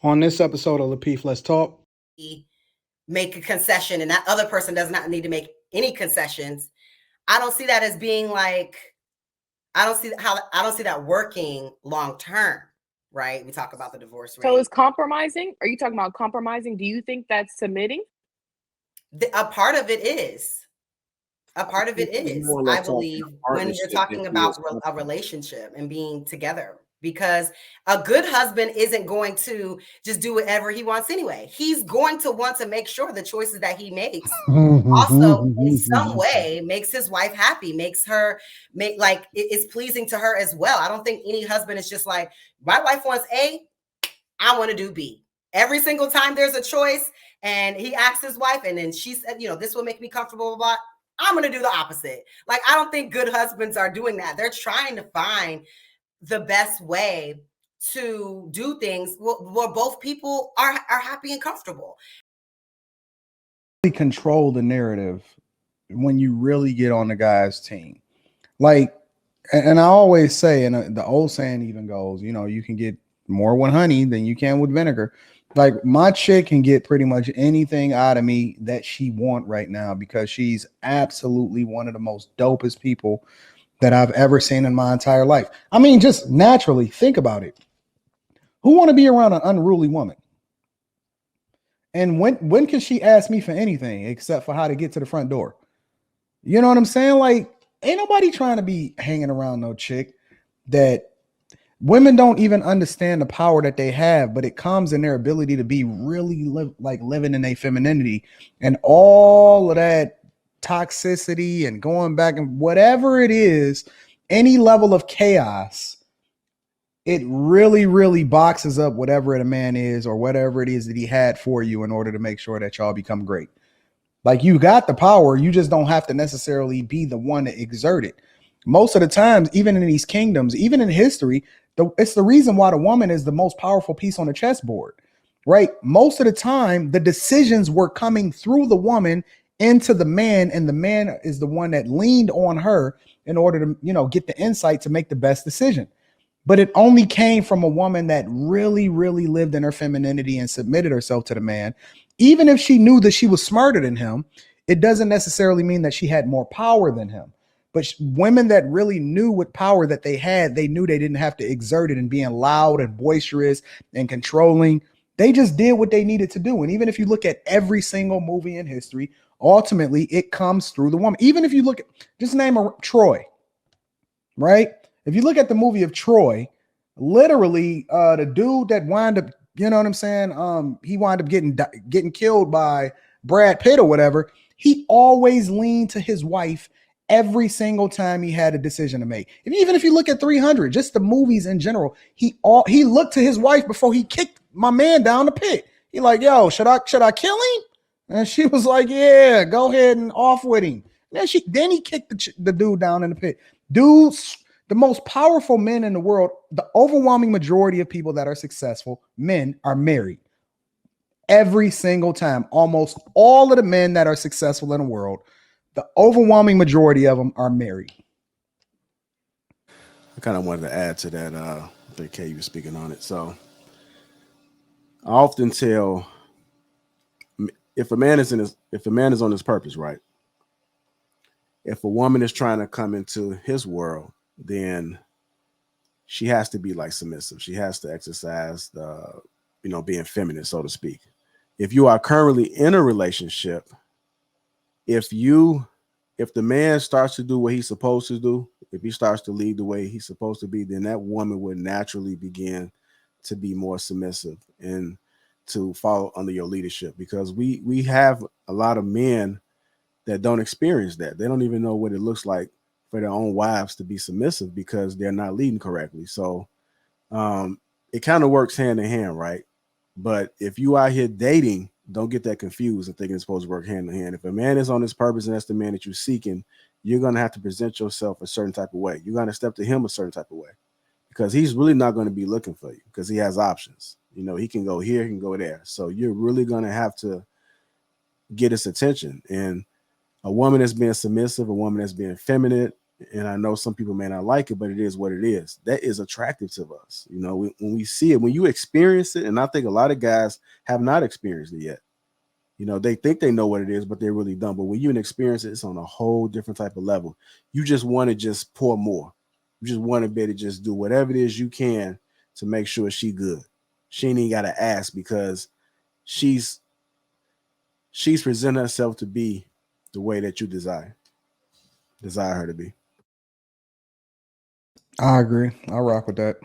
On this episode of Lapeef, Let's Talk. Make a concession and that other person does not need to make any concessions. I don't see that as being like, I don't see that working long term, right? We talk about the divorce rate. So is compromising? Are you talking about compromising? Do you think that's submitting? A part of it is. A part of it is, I believe, when you're talking about a relationship and being together, because a good husband isn't going to just do whatever he wants anyway. He's going to want to make sure the choices that he makes also in some way makes his wife happy, makes her it's pleasing to her as well. I don't think any husband is just like, my wife wants A, I want to do B. Every single time there's a choice and he asks his wife and then she said, this will make me comfortable, blah, I'm going to do the opposite. Like, I don't think good husbands are doing that. They're trying to find the best way to do things where both people are happy and comfortable. Control the narrative when you really get on the guy's team. Like, and I always say, and the old saying even goes, you can get more with honey than you can with vinegar. Like, my chick can get pretty much anything out of me that she want right now because she's absolutely one of the most dopest people that I've ever seen in my entire life. I mean, just naturally think about it. Who want to be around an unruly woman? And when can she ask me for anything except for how to get to the front door? You know what I'm saying? Like, ain't nobody trying to be hanging around no chick that women don't even understand the power that they have, but it comes in their ability to be really living in their femininity and all of that toxicity and going back and whatever it is, any level of chaos, it really, really boxes up whatever the man is or whatever it is that he had for you in order to make sure that y'all become great. Like, you got the power, you just don't have to necessarily be the one to exert it. Most of the times, even in these kingdoms, even in history, it's the reason why the woman is the most powerful piece on the chessboard, right? Most of the time, the decisions were coming through the woman into the man, and the man is the one that leaned on her in order to, get the insight to make the best decision. But it only came from a woman that really, really lived in her femininity and submitted herself to the man. Even if she knew that she was smarter than him, it doesn't necessarily mean that she had more power than him. But women that really knew what power that they had, they knew they didn't have to exert it and being loud and boisterous and controlling. They just did what they needed to do. And even if you look at every single movie in history, ultimately it comes through the woman. Even if you look at, just name Troy, right? If you look at the movie of Troy, literally the dude that wound up, you know what I'm saying? He wound up getting killed by Brad Pitt or whatever. He always leaned to his wife every single time he had a decision to make. Even if you look at 300, just the movies in general, he looked to his wife before he kicked my man down the pit. He like, yo, should I kill him? And she was like, yeah, go ahead and off with him. Then he kicked the dude down in the pit. Dudes, the most powerful men in the world, the overwhelming majority of people that are successful, men, are married. Every single time, almost all of the men that are successful in the world, the overwhelming majority of them are married. I kind of wanted to add to that. I think Kay was speaking on it. So I often tell, if a man is on his purpose, right? If a woman is trying to come into his world, then she has to be submissive. She has to exercise the, being feminine, so to speak. If you are currently in a relationship, if the man starts to do what he's supposed to do, if he starts to lead the way he's supposed to be, then that woman would naturally begin to be more submissive and to follow under your leadership, because we have a lot of men that don't experience that. They don't even know what it looks like for their own wives to be submissive because they're not leading correctly. So it kind of works hand in hand, right? But if you out here dating, don't get that confused and thinking it's supposed to work hand in hand. If a man is on his purpose and that's the man that you're seeking, you're going to have to present yourself a certain type of way. You're going to step to him a certain type of way, because he's really not going to be looking for you, because he has options. He can go here, he can go there. So you're really going to have to get his attention. And a woman that's being submissive, a woman that's being feminine, And I know some people may not like it, but it is what it is. That is attractive to us. You know, when we see it, when you experience it, and I think a lot of guys have not experienced it yet. You know, they think they know what it is, but they really don't. But when you experience it, it's on a whole different type of level. You just want to just pour more. You just want to be able to just do whatever it is you can to make sure she good. She ain't even got to ask because she's presenting herself to be the way that you desire her to be. I agree. I rock with that.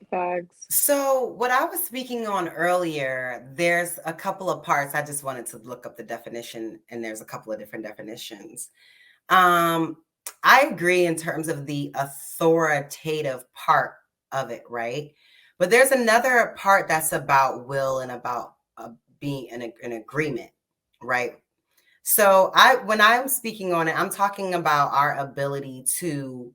Facts. So what I was speaking on earlier, there's a couple of parts. I just wanted to look up the definition, and there's a couple of different definitions. I agree in terms of the authoritative part of it, right? But there's another part that's about will and about being in agreement, right? So when I'm speaking on it, I'm talking about our ability to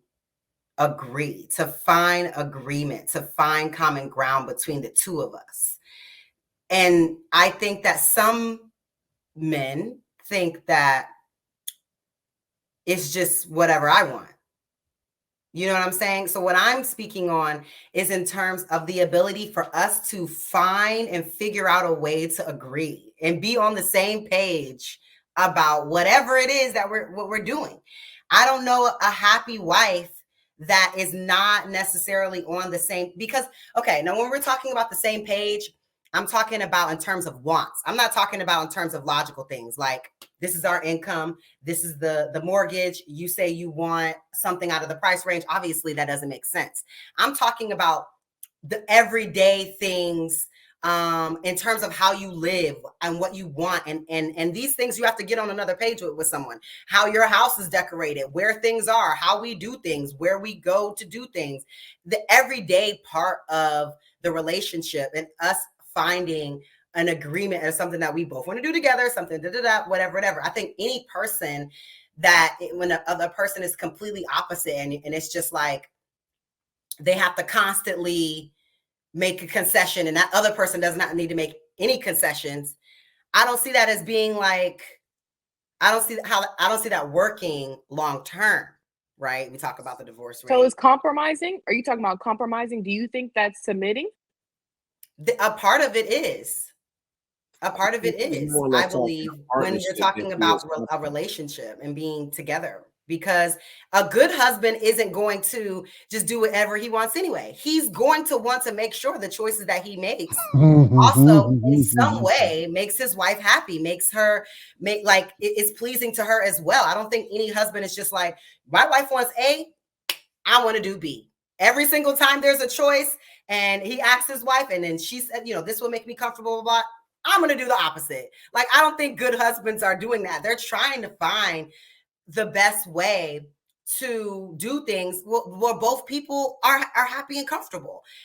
agree, to find agreement, to find common ground between the two of us. And I think that some men think that it's just whatever I want. You know what I'm saying? So what I'm speaking on is in terms of the ability for us to find and figure out a way to agree and be on the same page about whatever it is that we're doing. I don't know a happy wife that is not necessarily on the same, because, okay, now when we're talking about the same page, I'm talking about in terms of wants. I'm not talking about in terms of logical things like this is our income, this is the mortgage, you say you want something out of the price range. Obviously, that doesn't make sense. I'm talking about the everyday things in terms of how you live and what you want. And these things you have to get on another page with someone. How your house is decorated, where things are, how we do things, where we go to do things. The everyday part of the relationship and us finding an agreement as something that we both want to do together, something, whatever. I think any person that when the other person is completely opposite and it's just like they have to constantly make a concession and that other person does not need to make any concessions. I don't see that as being like, I don't see that working long term, right? We talk about the divorce rate. So is compromising? Are you talking about compromising? Do you think that's submitting? A part of it is. A part of it is, I believe, when you're talking about a relationship and being together, because a good husband isn't going to just do whatever he wants anyway. He's going to want to make sure the choices that he makes also in some way makes his wife happy, makes her like it's pleasing to her as well. I don't think any husband is just like, my wife wants A, I want to do B. Every single time there's a choice and he asks his wife and then she said, this will make me comfortable, blah, I'm going to do the opposite. Like, I don't think good husbands are doing that. They're trying to find the best way to do things where both people are happy and comfortable.